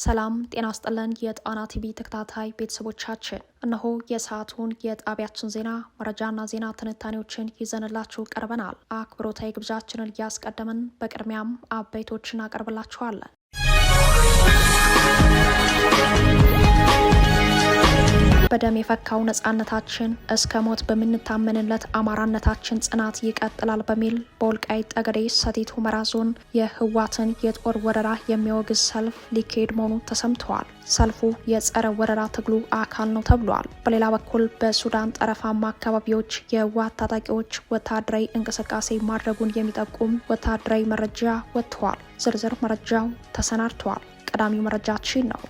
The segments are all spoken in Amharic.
ሰላም ጤና ይስጥልን የጣና ቲቪ ተከታታይ ቤተሰቦቻችን፣ እነሆ የሰዓቱን የጣቢያችን ዜና መረጃና ዜና ትንታኔዎችን ይዘንላችሁ ቀርበናል። አክብሮታዊ ግብዣችንን እያስቀደምን በቅድሚያም አበይቶችን አቀርብላችኋለን። በደም የፈካው ነጻነታችን እስከ ሞት በምንታመንለት አማራነታችን ጽናት ይቀጥላል በሚል በወልቃይት ጠገዴ ሰቲት ሁመራ ዞን የህወሓትን የጦር ወረራ የሚያወግዝ ሰልፍ ሊካሄድ መሆኑ ተሰምተዋል። ሰልፉ የጸረ ወረራ ትግሉ አካል ነው ተብሏል። በሌላ በኩል በሱዳን ጠረፋማ አካባቢዎች የህወሓት ታጣቂዎች ወታደራዊ እንቅስቃሴ ማድረጉን የሚጠቁም ወታደራዊ መረጃ ወጥቷል። ዝርዝር መረጃው ተሰናድቷል። ቀዳሚው መረጃችን ነው።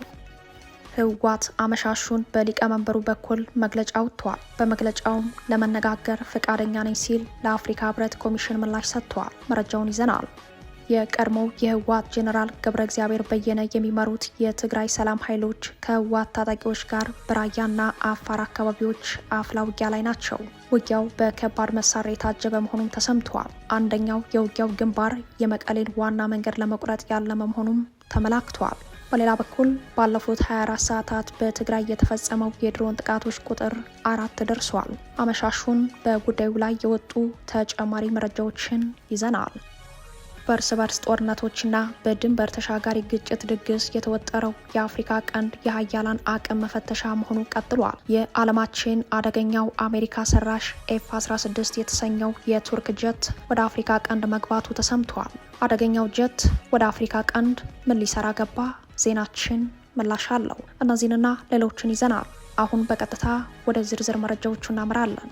ህወሓት አመሻሹን በሊቀመንበሩ በኩል መግለጫ ወጥቷል። በመግለጫውም ለመነጋገር ፈቃደኛ ነኝ ሲል ለአፍሪካ ህብረት ኮሚሽን ምላሽ ሰጥቷል። መረጃውን ይዘናል። የቀድሞው የህወሓት ጄኔራል ገብረ እግዚአብሔር በየነ የሚመሩት የትግራይ ሰላም ኃይሎች ከህወሓት ታጣቂዎች ጋር በራያና አፋር አካባቢዎች አፍላ ውጊያ ላይ ናቸው። ውጊያው በከባድ መሳሪያ የታጀበ መሆኑም ተሰምቷል። አንደኛው የውጊያው ግንባር የመቀሌን ዋና መንገድ ለመቁረጥ ያለመ መሆኑም ተመላክቷል። በሌላ በኩል ባለፉት 24 ሰዓታት በትግራይ የተፈጸመው የድሮን ጥቃቶች ቁጥር 4 ደርሷል። አመሻሹን በጉዳዩ ላይ የወጡ ተጨማሪ መረጃዎችን ይዘናል። በእርስ በርስ ጦርነቶችና በድንበር ተሻጋሪ ግጭት ድግስ የተወጠረው የአፍሪካ ቀንድ የሀያላን አቅም መፈተሻ መሆኑ ቀጥሏል። የዓለማችን አደገኛው አሜሪካ ሰራሽ F-16 የተሰኘው የቱርክ ጀት ወደ አፍሪካ ቀንድ መግባቱ ተሰምቷል። አደገኛው ጀት ወደ አፍሪካ ቀንድ ምን ሊሰራ ገባ? ዜናችን ምላሽ አለው። እነዚህንና ሌሎችን ይዘናል። አሁን በቀጥታ ወደ ዝርዝር መረጃዎቹ እናምራለን።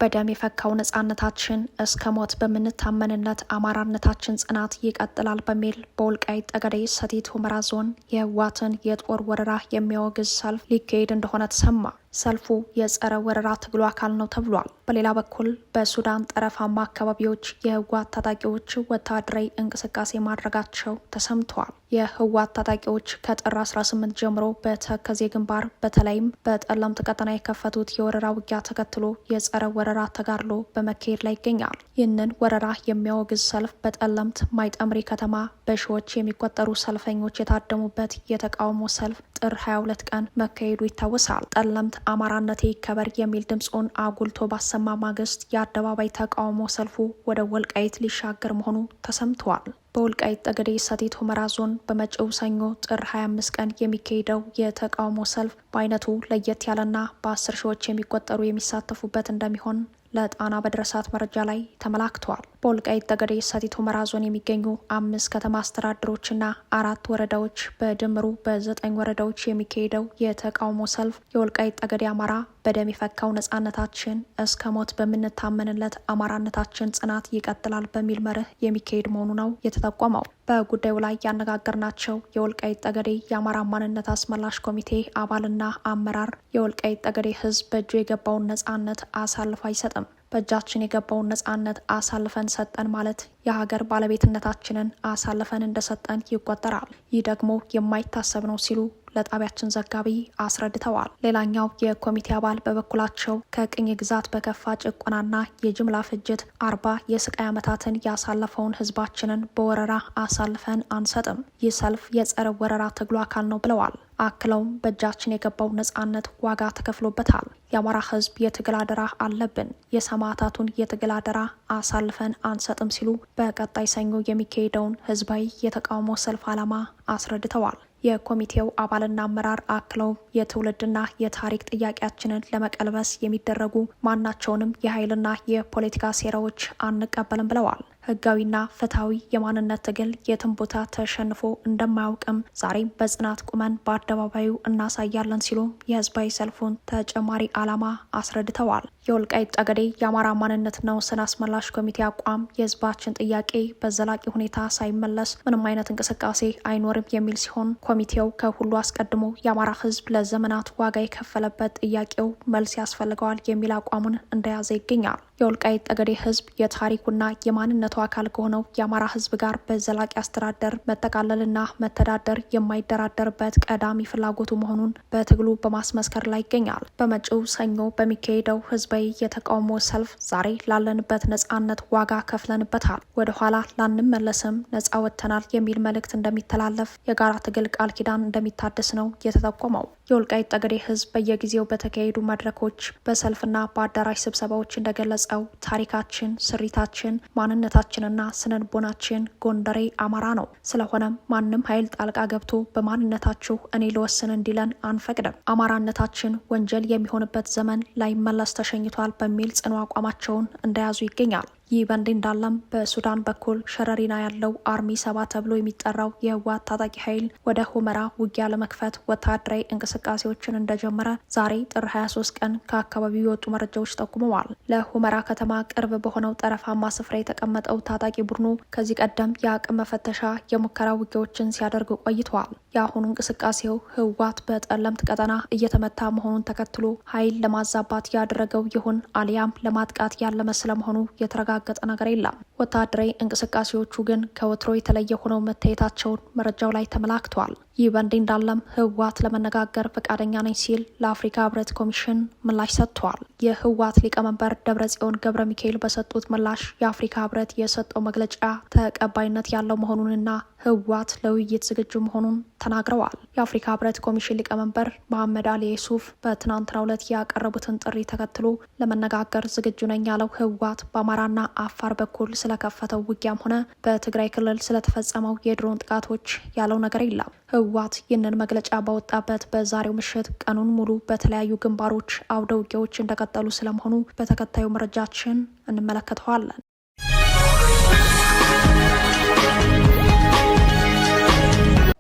በደም የፈካው ነጻነታችን እስከ ሞት በምንታመንለት አማራነታችን ጽናት ይቀጥላል በሚል በወልቃይት ጠገዴ ሰቲት ሁመራ ዞን የህወሓትን የጦር ወረራ የሚያወግዝ ሰልፍ ሊካሄድ እንደሆነ ተሰማ። ሰልፉ የጸረ ወረራ ትግሉ አካል ነው ተብሏል። በሌላ በኩል በሱዳን ጠረፋማ አካባቢዎች የህወሓት ታጣቂዎች ወታደራዊ እንቅስቃሴ ማድረጋቸው ተሰምተዋል። የህወሓት ታጣቂዎች ከጥር 18 ጀምሮ በተከዜ ግንባር በተለይም በጠለምት ቀጠና የከፈቱት የወረራ ውጊያ ተከትሎ የጸረ ወረራ ተጋድሎ በመካሄድ ላይ ይገኛል። ይህንን ወረራ የሚያወግዝ ሰልፍ በጠለምት ማይጠምሪ ከተማ በሺዎች የሚቆጠሩ ሰልፈኞች የታደሙበት የተቃውሞ ሰልፍ ጥር 22 ቀን መካሄዱ ይታወሳል። ጠለምት አማራነቴ ይከበር የሚል ድምፁን አጉልቶ ባሰማ ማግስት የአደባባይ ተቃውሞ ሰልፉ ወደ ወልቃይት ሊሻገር መሆኑ ተሰምተዋል። በወልቃይት ጠገዴ ሰቲት ሁመራ ዞን በመጪው ሰኞ ጥር 25 ቀን የሚካሄደው የተቃውሞ ሰልፍ በአይነቱ ለየት ያለና በ10 ሺዎች የሚቆጠሩ የሚሳተፉበት እንደሚሆን ለጣና በደረሳት መረጃ ላይ ተመላክተዋል። በወልቃይት ጠገዴ ሰቲት ሁመራ ዞን የሚገኙ 5 ከተማ አስተዳደሮችና 4 ወረዳዎች በድምሩ በ9 ወረዳዎች የሚካሄደው የተቃውሞ ሰልፍ የወልቃይት ጠገዴ አማራ በደም የፈካው ነጻነታችን እስከ ሞት በምንታመንለት አማራነታችን ጽናት ይቀጥላል በሚል መርህ የሚካሄድ መሆኑ ነው የተጠቆመው። በጉዳዩ ላይ ያነጋገርናቸው የወልቃይት ጠገዴ የአማራ ማንነት አስመላሽ ኮሚቴ አባልና አመራር የወልቃይት ጠገዴ ሕዝብ በእጁ የገባውን ነጻነት አሳልፎ አይሰጥም፣ በእጃችን የገባውን ነጻነት አሳልፈን ሰጠን ማለት የሀገር ባለቤትነታችንን አሳልፈን እንደሰጠን ይቆጠራል። ይህ ደግሞ የማይታሰብ ነው ሲሉ ለጣቢያችን ዘጋቢ አስረድተዋል። ሌላኛው የኮሚቴ አባል በበኩላቸው ከቅኝ ግዛት በከፋ ጭቆናና የጅምላ ፍጅት 40 የስቃይ ዓመታትን ያሳለፈውን ህዝባችንን በወረራ አሳልፈን አንሰጥም። ይህ ሰልፍ የጸረ ወረራ ትግሉ አካል ነው ብለዋል። አክለውም በእጃችን የገባው ነጻነት ዋጋ ተከፍሎበታል። የአማራ ህዝብ የትግል አደራ አለብን። የሰማዕታቱን የትግል አደራ አሳልፈን አንሰጥም ሲሉ በቀጣይ ሰኞ የሚካሄደውን ህዝባዊ የተቃውሞ ሰልፍ ዓላማ አስረድተዋል። የኮሚቴው አባልና አመራር አክለው የትውልድና የታሪክ ጥያቄያችንን ለመቀልበስ የሚደረጉ ማናቸውንም የኃይልና የፖለቲካ ሴራዎች አንቀበልም ብለዋል። ህጋዊና ፍትሐዊ የማንነት ትግል የትም ቦታ ተሸንፎ እንደማያውቅም ዛሬም በጽናት ቁመን በአደባባዩ እናሳያለን ሲሉ የህዝባዊ ሰልፉን ተጨማሪ ዓላማ አስረድተዋል። የወልቃይት ጠገዴ የአማራ ማንነትና ወሰን አስመላሽ ኮሚቴ አቋም የህዝባችን ጥያቄ በዘላቂ ሁኔታ ሳይመለስ ምንም አይነት እንቅስቃሴ አይኖርም የሚል ሲሆን ኮሚቴው ከሁሉ አስቀድሞ የአማራ ህዝብ ለዘመናት ዋጋ የከፈለበት ጥያቄው መልስ ያስፈልገዋል የሚል አቋሙን እንደያዘ ይገኛል። የወልቃይት ጠገዴ ህዝብ የታሪኩና የማንነቱ አካል ከሆነው የአማራ ህዝብ ጋር በዘላቂ አስተዳደር መጠቃለልና መተዳደር የማይደራደርበት ቀዳሚ ፍላጎቱ መሆኑን በትግሉ በማስመስከር ላይ ይገኛል። በመጪው ሰኞ በሚካሄደው ህዝባዊ ህዝባዊ የተቃውሞ ሰልፍ ዛሬ ላለንበት ነጻነት ዋጋ ከፍለንበታል፣ ወደ ኋላ ላንመለስም፣ ነጻ ወጥተናል የሚል መልእክት እንደሚተላለፍ የጋራ ትግል ቃል ኪዳን እንደሚታደስ ነው የተጠቆመው። የወልቃይት ጠገዴ ህዝብ በየጊዜው በተካሄዱ መድረኮች በሰልፍና በአዳራሽ ስብሰባዎች እንደገለጸው ታሪካችን፣ ስሪታችን፣ ማንነታችንና ስነልቦናችን ጎንደሬ አማራ ነው። ስለሆነም ማንም ኃይል ጣልቃ ገብቶ በማንነታችሁ እኔ ልወስን እንዲለን አንፈቅድም። አማራነታችን ወንጀል የሚሆንበት ዘመን ላይመለስ ተሸኝቷል በሚል ጽኑ አቋማቸውን እንደያዙ ይገኛል። ይህ በእንዲህ እንዳለም በሱዳን በኩል ሸረሪና ያለው አርሚ 7 ተብሎ የሚጠራው የህወሓት ታጣቂ ኃይል ወደ ሁመራ ውጊያ ለመክፈት ወታደራዊ እንቅስቃሴዎችን እንደጀመረ ዛሬ ጥር 23 ቀን ከአካባቢው የወጡ መረጃዎች ጠቁመዋል። ለሁመራ ከተማ ቅርብ በሆነው ጠረፋማ ስፍራ የተቀመጠው ታጣቂ ቡድኑ ከዚህ ቀደም የአቅም መፈተሻ የሙከራ ውጊያዎችን ሲያደርግ ቆይተዋል። የአሁኑ እንቅስቃሴው ህወሓት በጠለምት ቀጠና እየተመታ መሆኑን ተከትሎ ኃይል ለማዛባት ያደረገው ይሁን አሊያም ለማጥቃት ያለመ ስለመሆኑ የተረጋገጠ ነገር የለም። ወታደራዊ እንቅስቃሴዎቹ ግን ከወትሮ የተለየ ሆነው መታየታቸውን መረጃው ላይ ተመላክቷል። ይህ በእንዲህ እንዳለም ህወሓት ለመነጋገር ፈቃደኛ ነኝ ሲል ለአፍሪካ ህብረት ኮሚሽን ምላሽ ሰጥቷል። የህወሓት ሊቀመንበር ደብረጽዮን ገብረ ሚካኤል በሰጡት ምላሽ የአፍሪካ ህብረት የሰጠው መግለጫ ተቀባይነት ያለው መሆኑንና ህወሓት ለውይይት ዝግጁ መሆኑን ተናግረዋል። የአፍሪካ ህብረት ኮሚሽን ሊቀመንበር መሐመድ አሊ ዩሱፍ በትናንትናው ዕለት ያቀረቡትን ጥሪ ተከትሎ ለመነጋገር ዝግጁ ነኝ ያለው ህወሓት በአማራና አፋር በኩል ስለከፈተው ውጊያም ሆነ በትግራይ ክልል ስለተፈጸመው የድሮን ጥቃቶች ያለው ነገር የለም። ህወሓት ይህንን መግለጫ ባወጣበት በዛሬው ምሽት ቀኑን ሙሉ በተለያዩ ግንባሮች አውደ ውጊያዎች እንደቀጠሉ ስለመሆኑ በተከታዩ መረጃችን እንመለከተዋለን።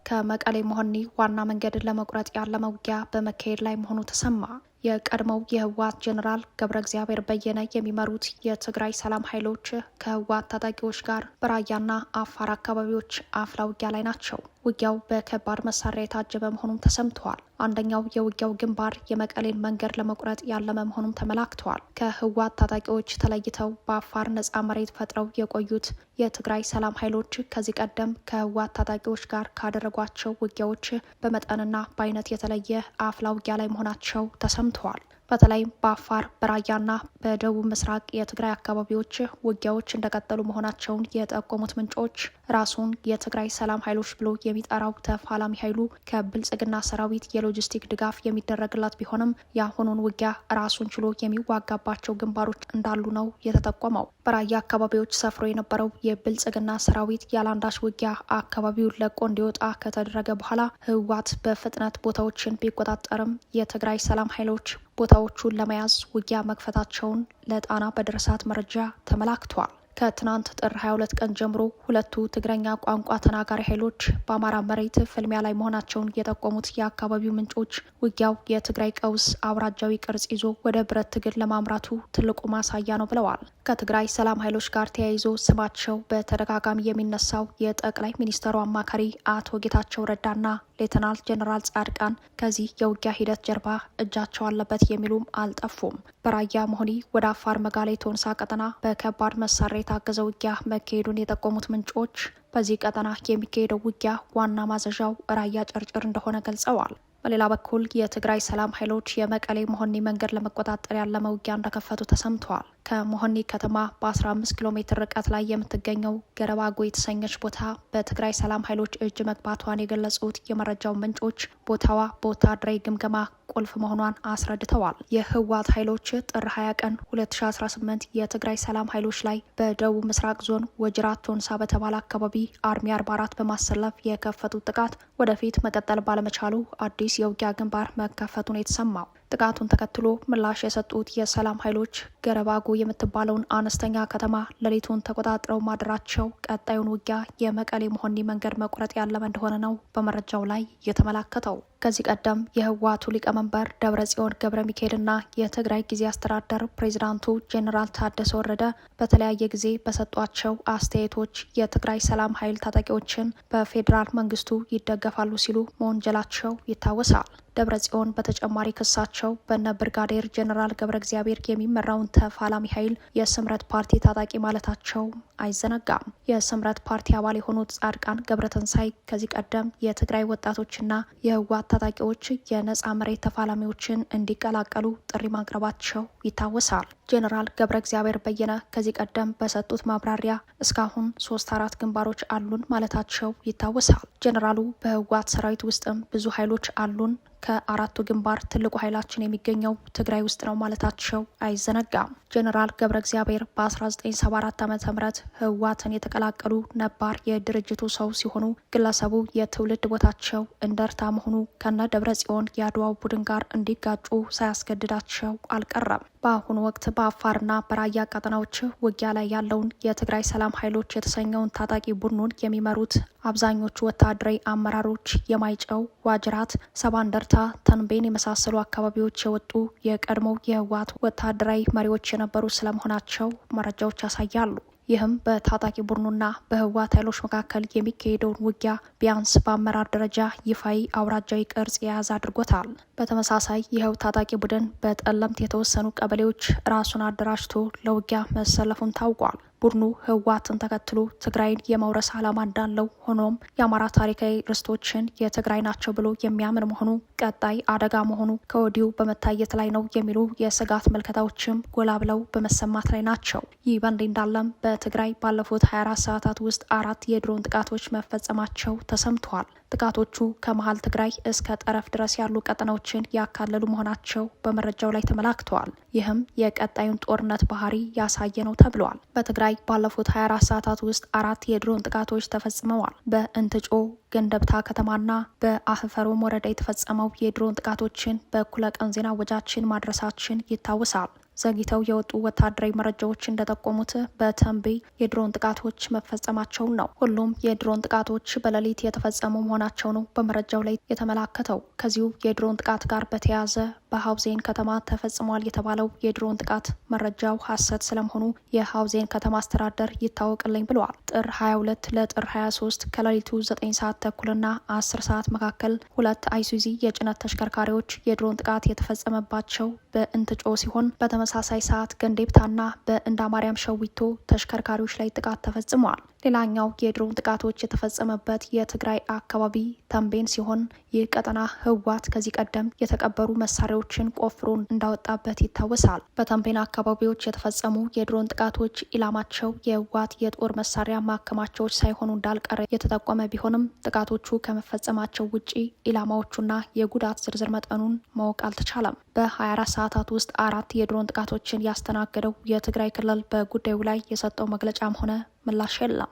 ከመቀሌ መሆኒ ዋና መንገድን ለመቁረጥ ያለመ ውጊያ በመካሄድ ላይ መሆኑ ተሰማ። የቀድሞው የህወሓት ጄኔራል ገብረ እግዚአብሔር በየነ የሚመሩት የትግራይ ሰላም ኃይሎች ከህወሓት ታጣቂዎች ጋር በራያና አፋር አካባቢዎች አፍላ ውጊያ ላይ ናቸው። ውጊያው በከባድ መሳሪያ የታጀበ መሆኑም ተሰምተዋል። አንደኛው የውጊያው ግንባር የመቀሌን መንገድ ለመቁረጥ ያለመ መሆኑም ተመላክተዋል። ከህወሓት ታጣቂዎች ተለይተው በአፋር ነጻ መሬት ፈጥረው የቆዩት የትግራይ ሰላም ኃይሎች ከዚህ ቀደም ከህወሓት ታጣቂዎች ጋር ካደረጓቸው ውጊያዎች በመጠንና በአይነት የተለየ አፍላ ውጊያ ላይ መሆናቸው ተሰምተዋል። በተለይም በአፋር በራያና በደቡብ ምስራቅ የትግራይ አካባቢዎች ውጊያዎች እንደቀጠሉ መሆናቸውን የጠቆሙት ምንጮች ራሱን የትግራይ ሰላም ኃይሎች ብሎ የሚጠራው ተፋላሚ ኃይሉ ከብልጽግና ሰራዊት የሎጂስቲክ ድጋፍ የሚደረግላት ቢሆንም የአሁኑን ውጊያ ራሱን ችሎ የሚዋጋባቸው ግንባሮች እንዳሉ ነው የተጠቆመው። በራያ አካባቢዎች ሰፍሮ የነበረው የብልጽግና ሰራዊት ያላንዳች ውጊያ አካባቢውን ለቆ እንዲወጣ ከተደረገ በኋላ ህወሓት በፍጥነት ቦታዎችን ቢቆጣጠርም የትግራይ ሰላም ኃይሎች ቦታዎቹን ለመያዝ ውጊያ መክፈታቸውን ለጣና በደረሳት መረጃ ተመላክቷል። ከትናንት ጥር 22 ቀን ጀምሮ ሁለቱ ትግረኛ ቋንቋ ተናጋሪ ኃይሎች በአማራ መሬት ፍልሚያ ላይ መሆናቸውን የጠቆሙት የአካባቢው ምንጮች ውጊያው የትግራይ ቀውስ አውራጃዊ ቅርጽ ይዞ ወደ ብረት ትግል ለማምራቱ ትልቁ ማሳያ ነው ብለዋል። ከትግራይ ሰላም ኃይሎች ጋር ተያይዞ ስማቸው በተደጋጋሚ የሚነሳው የጠቅላይ ሚኒስተሩ አማካሪ አቶ ጌታቸው ረዳና ሌተናል ጄኔራል ጻድቃን ከዚህ የውጊያ ሂደት ጀርባ እጃቸው አለበት የሚሉም አልጠፉም። በራያ መሆኒ ወደ አፋር መጋሌ ቶንሳ ቀጠና በከባድ መሳሪያ የታገዘ ውጊያ መካሄዱን የጠቆሙት ምንጮች በዚህ ቀጠና የሚካሄደው ውጊያ ዋና ማዘዣው ራያ ጨርጭር እንደሆነ ገልጸዋል። በሌላ በኩል የትግራይ ሰላም ኃይሎች የመቀሌ መሆኒ መንገድ ለመቆጣጠር ያለመ ውጊያ እንደከፈቱ ተሰምተዋል። ከመሆኒ ከተማ በ15 ኪሎ ሜትር ርቀት ላይ የምትገኘው ገረባጎ የተሰኘች ቦታ በትግራይ ሰላም ኃይሎች እጅ መግባቷን የገለጹት የመረጃው ምንጮች ቦታዋ በወታደራዊ ግምገማ ቁልፍ መሆኗን አስረድተዋል። የህወሓት ኃይሎች ጥር 20 ቀን 2018 የትግራይ ሰላም ኃይሎች ላይ በደቡብ ምስራቅ ዞን ወጅራት ቶንሳ በተባለ አካባቢ አርሚ 44 በማሰለፍ የከፈቱት ጥቃት ወደፊት መቀጠል ባለመቻሉ አዲስ የውጊያ ግንባር መከፈቱን የተሰማው። ጥቃቱን ተከትሎ ምላሽ የሰጡት የሰላም ኃይሎች ገረባጎ የምትባለውን አነስተኛ ከተማ ሌሊቱን ተቆጣጥረው ማደራቸው ቀጣዩን ውጊያ የመቀሌ መሆኒ መንገድ መቁረጥ ያለመ እንደሆነ ነው በመረጃው ላይ የተመላከተው። ከዚህ ቀደም የህወሓቱ ሊቀመንበር ደብረጽዮን ገብረ ሚካኤልና የትግራይ ጊዜ አስተዳደር ፕሬዚዳንቱ ጄኔራል ታደሰ ወረደ በተለያየ ጊዜ በሰጧቸው አስተያየቶች የትግራይ ሰላም ኃይል ታጣቂዎችን በፌዴራል መንግስቱ ይደገፋሉ ሲሉ መወንጀላቸው ይታወሳል። ደብረጽዮን በተጨማሪ ክሳቸው በነ ብርጋዴር ጄኔራል ገብረ እግዚአብሔር የሚመራውን ተፋላሚ ኃይል የስምረት ፓርቲ ታጣቂ ማለታቸው አይዘነጋም። የስምረት ፓርቲ አባል የሆኑት ጻድቃን ገብረተንሳይ ከዚህ ቀደም የትግራይ ወጣቶችና የህወሓት ታጣቂዎች የነጻ መሬት ተፋላሚዎችን እንዲቀላቀሉ ጥሪ ማቅረባቸው ይታወሳል። ጄኔራል ገብረ እግዚአብሔር በየነ ከዚህ ቀደም በሰጡት ማብራሪያ እስካሁን 3-4 ግንባሮች አሉን ማለታቸው ይታወሳል። ጄኔራሉ በህወሓት ሰራዊት ውስጥም ብዙ ኃይሎች አሉን፣ ከአራቱ ግንባር ትልቁ ኃይላችን የሚገኘው ትግራይ ውስጥ ነው ማለታቸው አይዘነጋም። ጄኔራል ገብረ እግዚአብሔር በ1974 ዓ.ም ህወሓትን የተቀላቀሉ ነባር የድርጅቱ ሰው ሲሆኑ ግለሰቡ የትውልድ ቦታቸው እንደርታ መሆኑ ከነ ደብረ ጽዮን የአድዋው ቡድን ጋር እንዲጋጩ ሳያስገድዳቸው አልቀረም። በአሁኑ ወቅት በአፋርና በራያ ቀጠናዎች ውጊያ ላይ ያለውን የትግራይ ሰላም ኃይሎች የተሰኘውን ታጣቂ ቡድኑን የሚመሩት አብዛኞቹ ወታደራዊ አመራሮች የማይጨው፣ ዋጅራት፣ ሰባ እንደርታ፣ ተንቤን የመሳሰሉ አካባቢዎች የወጡ የቀድሞው የህወሓት ወታደራዊ መሪዎች የነበሩ ስለመሆናቸው መረጃዎች ያሳያሉ። ይህም በታጣቂ ቡድኑና በህወሓት ኃይሎች መካከል የሚካሄደውን ውጊያ ቢያንስ በአመራር ደረጃ ይፋዊ አውራጃዊ ቅርጽ የያዘ አድርጎታል። በተመሳሳይ ይኸው ታጣቂ ቡድን በጠለምት የተወሰኑ ቀበሌዎች ራሱን አደራጅቶ ለውጊያ መሰለፉን ታውቋል። ቡድኑ ህወሓትን ተከትሎ ትግራይን የመውረስ ዓላማ እንዳለው፣ ሆኖም የአማራ ታሪካዊ ርስቶችን የትግራይ ናቸው ብሎ የሚያምን መሆኑ ቀጣይ አደጋ መሆኑ ከወዲሁ በመታየት ላይ ነው የሚሉ የስጋት ምልከታዎችም ጎላ ብለው በመሰማት ላይ ናቸው። ይህ በእንዲህ እንዳለም በትግራይ ባለፉት 24 ሰዓታት ውስጥ 4 የድሮን ጥቃቶች መፈጸማቸው ተሰምተዋል። ጥቃቶቹ ከመሀል ትግራይ እስከ ጠረፍ ድረስ ያሉ ቀጠናዎችን ያካለሉ መሆናቸው በመረጃው ላይ ተመላክተዋል። ይህም የቀጣዩን ጦርነት ባህሪ ያሳየ ነው ተብለዋል። በትግራይ ባለፉት 24 ሰዓታት ውስጥ 4 የድሮን ጥቃቶች ተፈጽመዋል። በእንትጮ ገንደብታ ከተማና በአህፈሮም ወረዳ የተፈጸመው የድሮን ጥቃቶችን በእኩለ ቀን ዜና ወጃችን ማድረሳችን ይታወሳል። ዘግይተው የወጡ ወታደራዊ መረጃዎች እንደጠቆሙት በተንቤ የድሮን ጥቃቶች መፈጸማቸውን ነው። ሁሉም የድሮን ጥቃቶች በሌሊት የተፈጸሙ መሆናቸው ነው በመረጃው ላይ የተመላከተው። ከዚሁ የድሮን ጥቃት ጋር በተያያዘ በሀውዜን ከተማ ተፈጽሟል የተባለው የድሮን ጥቃት መረጃው ሐሰት ስለመሆኑ የሀውዜን ከተማ አስተዳደር ይታወቅልኝ ብለዋል። ጥር 22 ለጥር 23 ከሌሊቱ 9 ሰዓት ተኩልና 10 ሰዓት መካከል 2 አይሱዚ የጭነት ተሽከርካሪዎች የድሮን ጥቃት የተፈጸመባቸው በእንትጮ ሲሆን በተመሳሳይ ሰዓት ገንዴብታና በእንዳ ማርያም ሸዊቶ ተሽከርካሪዎች ላይ ጥቃት ተፈጽመዋል። ሌላኛው የድሮን ጥቃቶች የተፈጸመበት የትግራይ አካባቢ ተንቤን ሲሆን ይህ ቀጠና ህወሓት ከዚህ ቀደም የተቀበሩ መሳሪያዎችን ቆፍሮ እንዳወጣበት ይታወሳል። በተንቤን አካባቢዎች የተፈጸሙ የድሮን ጥቃቶች ኢላማቸው የህወሓት የጦር መሳሪያ ማከማቻዎች ሳይሆኑ እንዳልቀረ የተጠቆመ ቢሆንም ጥቃቶቹ ከመፈጸማቸው ውጪ ኢላማዎቹና የጉዳት ዝርዝር መጠኑን ማወቅ አልተቻለም። በ24 ሰዓታት ውስጥ 4 የድሮን ጥቃቶችን ያስተናገደው የትግራይ ክልል በጉዳዩ ላይ የሰጠው መግለጫም ሆነ ምላሽ የለም።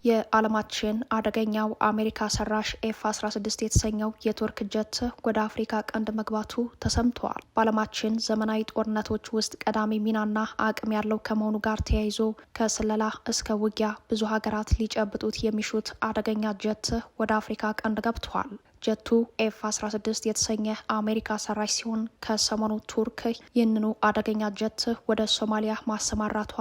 የዓለማችን አደገኛው አሜሪካ ሰራሽ ኤፍ-16 የተሰኘው የቱርክ ጀት ወደ አፍሪካ ቀንድ መግባቱ ተሰምተዋል። በዓለማችን ዘመናዊ ጦርነቶች ውስጥ ቀዳሚ ሚናና አቅም ያለው ከመሆኑ ጋር ተያይዞ ከስለላ እስከ ውጊያ ብዙ ሀገራት ሊጨብጡት የሚሹት አደገኛ ጀት ወደ አፍሪካ ቀንድ ገብተዋል። ጀቱ ኤፍ-16 የተሰኘ አሜሪካ ሰራሽ ሲሆን ከሰሞኑ ቱርክ ይህንኑ አደገኛ ጀት ወደ ሶማሊያ ማሰማራቷ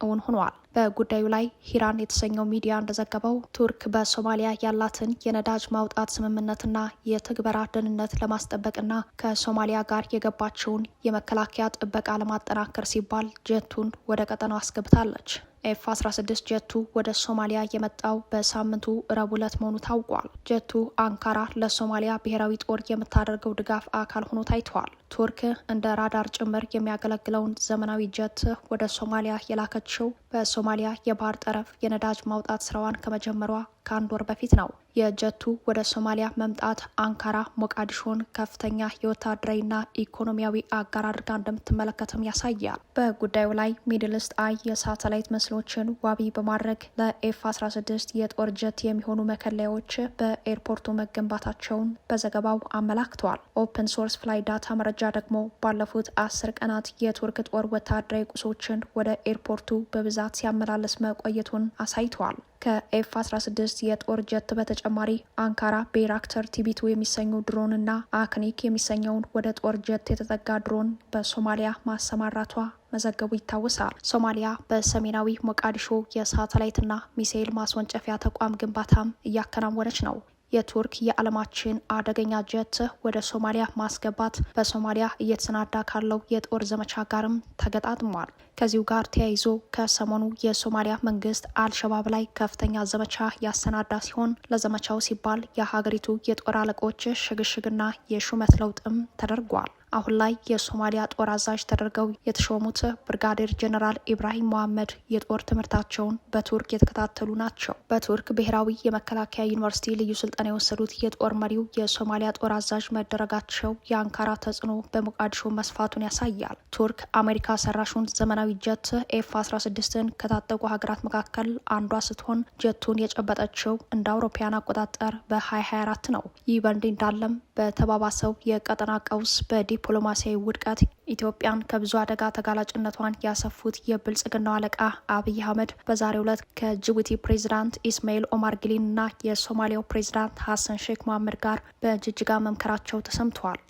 እውን ሆኗል። በጉዳዩ ላይ ሂራን የተሰኘው ሚዲያ እንደዘገበው ቱርክ በሶማሊያ ያላትን የነዳጅ ማውጣት ስምምነትና የትግበራ ደህንነት ለማስጠበቅና ከሶማሊያ ጋር የገባቸውን የመከላከያ ጥበቃ ለማጠናከር ሲባል ጀቱን ወደ ቀጠናው አስገብታለች። ኤፍ-16 ጀቱ ወደ ሶማሊያ የመጣው በሳምንቱ ረቡዕ ዕለት መሆኑ ታውቋል። ጀቱ አንካራ ለሶማሊያ ብሔራዊ ጦር የምታደርገው ድጋፍ አካል ሆኖ ታይተዋል። ቱርክ እንደ ራዳር ጭምር የሚያገለግለውን ዘመናዊ ጀት ወደ ሶማሊያ የላከችው በሶማሊያ የባህር ጠረፍ የነዳጅ ማውጣት ስራዋን ከመጀመሯ ከአንድ ወር በፊት ነው። የጀቱ ወደ ሶማሊያ መምጣት አንካራ ሞቃዲሾን ከፍተኛ የወታደራዊና ኢኮኖሚያዊ አጋር አድርጋ እንደምትመለከትም ያሳያል። በጉዳዩ ላይ ሚድል ኢስት አይ የሳተላይት ምስሎችን ዋቢ በማድረግ ለኤፍ-16 የጦር ጀት የሚሆኑ መከለያዎች በኤርፖርቱ መገንባታቸውን በዘገባው አመላክተዋል። ኦፕን ሶርስ ፍላይ ዳታ መረጃ ደግሞ ባለፉት 10 ቀናት የቱርክ ጦር ወታደራዊ ቁሶችን ወደ ኤርፖርቱ በብዛት ሲያመላለስ መቆየቱን አሳይተዋል። ከኤፍ-16 የጦር ጀት በተጨማሪ አንካራ ቤራክተር ቲቢቱ የሚሰኙ ድሮንና አክኒክ የሚሰኘውን ወደ ጦር ጀት የተጠጋ ድሮን በሶማሊያ ማሰማራቷ መዘገቡ ይታወሳል። ሶማሊያ በሰሜናዊ ሞቃዲሾ የሳተላይትና ሚሳኤል ማስወንጨፊያ ተቋም ግንባታም እያከናወነች ነው። የቱርክ የዓለማችን አደገኛ ጀት ወደ ሶማሊያ ማስገባት በሶማሊያ እየተሰናዳ ካለው የጦር ዘመቻ ጋርም ተገጣጥሟል። ከዚሁ ጋር ተያይዞ ከሰሞኑ የሶማሊያ መንግስት አልሸባብ ላይ ከፍተኛ ዘመቻ ያሰናዳ ሲሆን ለዘመቻው ሲባል የሀገሪቱ የጦር አለቆች ሽግሽግና የሹመት ለውጥም ተደርጓል። አሁን ላይ የሶማሊያ ጦር አዛዥ ተደርገው የተሾሙት ብርጋዴር ጀነራል ኢብራሂም መሐመድ የጦር ትምህርታቸውን በቱርክ የተከታተሉ ናቸው። በቱርክ ብሔራዊ የመከላከያ ዩኒቨርሲቲ ልዩ ስልጠና የወሰዱት የጦር መሪው የሶማሊያ ጦር አዛዥ መደረጋቸው የአንካራ ተጽዕኖ በሞቃዲሾ መስፋቱን ያሳያል። ቱርክ አሜሪካ ሰራሹን ዘመናዊ ጀት ኤፍ-16ን ከታጠቁ ሀገራት መካከል አንዷ ስትሆን ጀቱን የጨበጠችው እንደ አውሮፓውያን አቆጣጠር በ2024 ነው። ይህ በእንዲህ እንዳለም በተባባሰው የቀጠና ቀውስ ዲፕሎማሲያዊ ውድቀት ኢትዮጵያን ከብዙ አደጋ ተጋላጭነቷን ያሰፉት የብልጽግናው አለቃ አብይ አህመድ በዛሬው ዕለት ከጅቡቲ ፕሬዚዳንት ኢስማኤል ኦማር ጊሌን እና የሶማሊያው ፕሬዚዳንት ሀሰን ሼክ መሐመድ ጋር በጅጅጋ መምከራቸው ተሰምተዋል።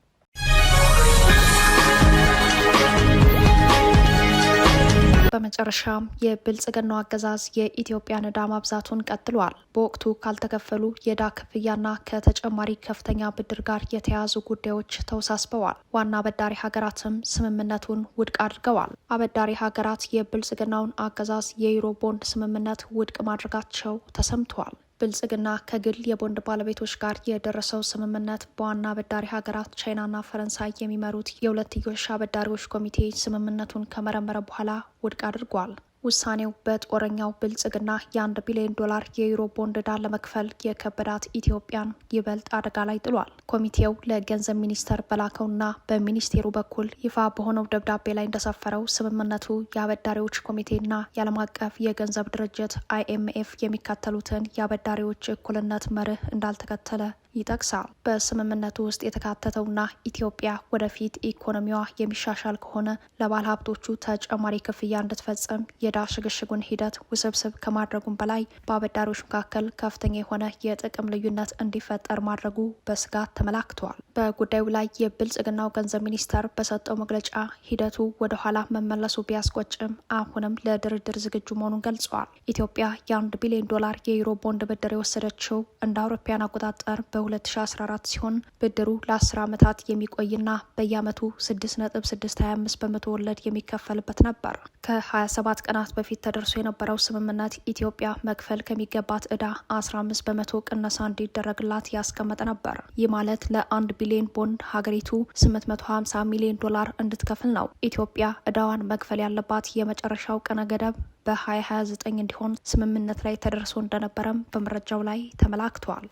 በመጨረሻም የብልጽግናው አገዛዝ የኢትዮጵያን ዕዳ ማብዛቱን ቀጥሏል። በወቅቱ ካልተከፈሉ የዕዳ ክፍያና ከተጨማሪ ከፍተኛ ብድር ጋር የተያያዙ ጉዳዮች ተወሳስበዋል። ዋና አበዳሪ ሀገራትም ስምምነቱን ውድቅ አድርገዋል። አበዳሪ ሀገራት የብልጽግናውን አገዛዝ የዩሮ ቦንድ ስምምነት ውድቅ ማድረጋቸው ተሰምተዋል። ብልጽግና ከግል የቦንድ ባለቤቶች ጋር የደረሰው ስምምነት በዋና አበዳሪ ሀገራት ቻይናና ፈረንሳይ የሚመሩት የሁለትዮሽ አበዳሪዎች ኮሚቴ ስምምነቱን ከመረመረ በኋላ ውድቅ አድርጓል። ውሳኔው በጦረኛው ብልጽግና የ1 ቢሊዮን ዶላር የዩሮ ቦንድ ዕዳ ለመክፈል የከበዳት ኢትዮጵያን ይበልጥ አደጋ ላይ ጥሏል። ኮሚቴው ለገንዘብ ሚኒስቴር በላከውና በሚኒስቴሩ በኩል ይፋ በሆነው ደብዳቤ ላይ እንደሰፈረው ስምምነቱ የአበዳሪዎች ኮሚቴና የዓለም አቀፍ የገንዘብ ድርጅት IMF የሚከተሉትን የአበዳሪዎች እኩልነት መርህ እንዳልተከተለ ይጠቅሳል። በስምምነቱ ውስጥ የተካተተውና ኢትዮጵያ ወደፊት ኢኮኖሚዋ የሚሻሻል ከሆነ ለባለ ሀብቶቹ ተጨማሪ ክፍያ እንድትፈጽም የዕዳ ሽግሽጉን ሂደት ውስብስብ ከማድረጉም በላይ በአበዳሪዎች መካከል ከፍተኛ የሆነ የጥቅም ልዩነት እንዲፈጠር ማድረጉ በስጋት ተመላክተዋል። በጉዳዩ ላይ የብልጽግናው ገንዘብ ሚኒስቴር በሰጠው መግለጫ ሂደቱ ወደ ኋላ መመለሱ ቢያስቆጭም አሁንም ለድርድር ዝግጁ መሆኑን ገልጸዋል። ኢትዮጵያ የ1 ቢሊዮን ዶላር የዩሮ ቦንድ ብድር የወሰደችው እንደ አውሮፓውያን አቆጣጠር በ2014 ሲሆን ብድሩ ለ10 ዓመታት የሚቆይና በየዓመቱ 6.625 በመቶ ወለድ የሚከፈልበት ነበር። ከ27 ቀናት በፊት ተደርሶ የነበረው ስምምነት ኢትዮጵያ መክፈል ከሚገባት ዕዳ 15 በመቶ ቅነሳ እንዲደረግላት ያስቀመጠ ነበር። ይህ ማለት ለ1 ቢሊዮን ቦንድ ሀገሪቱ 850 ሚሊዮን ዶላር እንድትከፍል ነው። ኢትዮጵያ ዕዳዋን መክፈል ያለባት የመጨረሻው ቀነ ገደብ በ2029 እንዲሆን ስምምነት ላይ ተደርሶ እንደነበረም በመረጃው ላይ ተመላክቷል።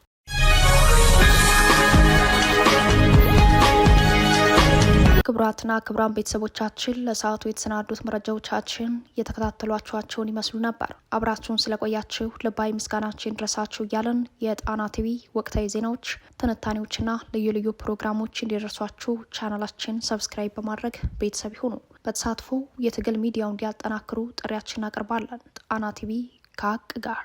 ክቡራትና ክቡራን ቤተሰቦቻችን ለሰዓቱ የተሰናዱት መረጃዎቻችን የተከታተሏችኋቸውን ይመስሉ ነበር። አብራችሁን ስለቆያችሁ ልባዊ ምስጋናችን ድረሳችሁ እያለን የጣና ቲቪ ወቅታዊ ዜናዎች፣ ትንታኔዎችና ልዩ ልዩ ፕሮግራሞች እንዲደርሷችሁ ቻናላችን ሰብስክራይብ በማድረግ ቤተሰብ ይሁኑ። በተሳትፎ የትግል ሚዲያውን እንዲያጠናክሩ ጥሪያችን እናቀርባለን። ጣና ቲቪ ከሀቅ ጋር